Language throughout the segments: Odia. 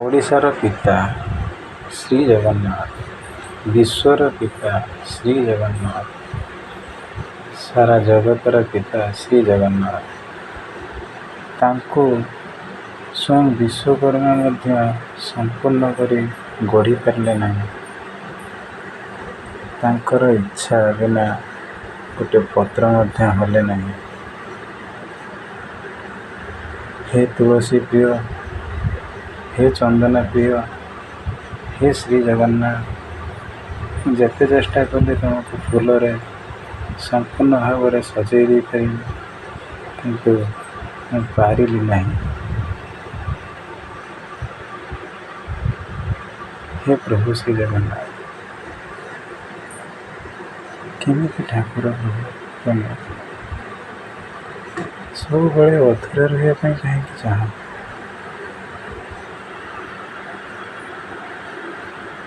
ଓଡ଼ିଶାର ପିତା ଶ୍ରୀ ଜଗନ୍ନାଥ, ବିଶ୍ୱର ପିତା ଶ୍ରୀ ଜଗନ୍ନାଥ, ସାରା ଜଗତର ପିତା ଶ୍ରୀ ଜଗନ୍ନାଥ। ତାଙ୍କୁ ସ୍ୱୟଂ ବିଶ୍ୱକର୍ମା ମଧ୍ୟ ସମ୍ପୂର୍ଣ୍ଣ କରି ଗଢ଼ିପାରିଲେ ନାହିଁ। ତାଙ୍କର ଇଚ୍ଛା ବିନା ଗୋଟେ ପତ୍ର ମଧ୍ୟ ହଲେ ନାହିଁ। ହେ ତୁଳସୀ ପ୍ରିୟ, ହେ ଚନ୍ଦନ ପ୍ରିୟ, ହେ ଶ୍ରୀ ଜଗନ୍ନାଥ, ଯେତେ ଚେଷ୍ଟା କଲେ ତୁମକୁ ଫୁଲରେ ସମ୍ପୂର୍ଣ୍ଣ ଭାବରେ ସଜେଇ ଦେଇପାରିବି, କିନ୍ତୁ ମୁଁ ପାରିଲି ନାହିଁ। ହେ ପ୍ରଭୁ ଶ୍ରୀ ଜଗନ୍ନାଥ, କେମିତି ଠାକୁର ପ୍ରଭୁ ତମେ ସବୁବେଳେ ଅଧୁରା ରହିବା ପାଇଁ କାହିଁକି ଚାହଁ?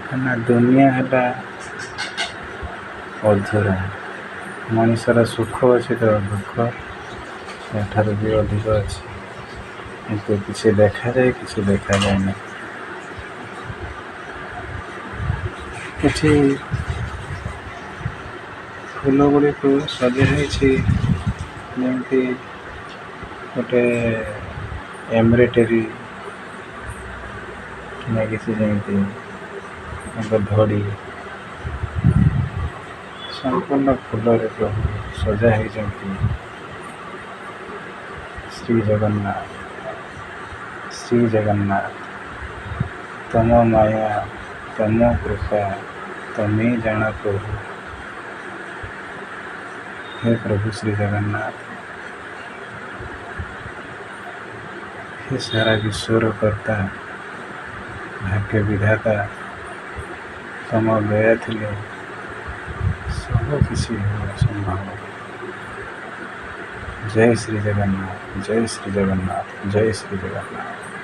କାହିଁକିନା ଦୁନିଆ ହେଲା ଅଧୁରା। ମଣିଷର ସୁଖ ଅଛି ତ ଦୁଃଖ ସେଠାରୁ ବି ଅଧିକ ଅଛି, କିନ୍ତୁ କିଛି ଦେଖାଯାଏ, କିଛି ଦେଖାଯାଏ ନାହିଁ। କିଛି ଫୁଲ ଗୁଡ଼ିକୁ ସଜା ହେଇଛି ଯେମିତି ଗୋଟେ ଏମ୍ବ୍ରଏଡରୀ ଲାଗିଛି, ଯେମିତି ଏକ ଧଡ଼ି ସମ୍ପୂର୍ଣ୍ଣ ଫୁଲରେ ପ୍ରଭୁ ସଜା ହେଇଛନ୍ତି। ଶ୍ରୀ ଜଗନ୍ନାଥ, ଶ୍ରୀ ଜଗନ୍ନାଥ, ତମ ମାୟା, ତମ କୃପା ତମେ ଜାଣ ପ୍ରଭୁ। ହେ ପ୍ରଭୁ ଶ୍ରୀ ଜଗନ୍ନାଥ, ହେ ସାରା ବିଶ୍ୱର କର୍ତ୍ତା, ଭାଗ୍ୟ ବିଧାତା, ତମ ଦୟା ଥିଲେ ସବୁ କିଛି ହେବା ସମ୍ଭବ। ଜୟ ଶ୍ରୀ ଜଗନ୍ନାଥ, ଜୟ ଶ୍ରୀ ଜଗନ୍ନାଥ, ଜୟ ଶ୍ରୀ ଜଗନ୍ନାଥ।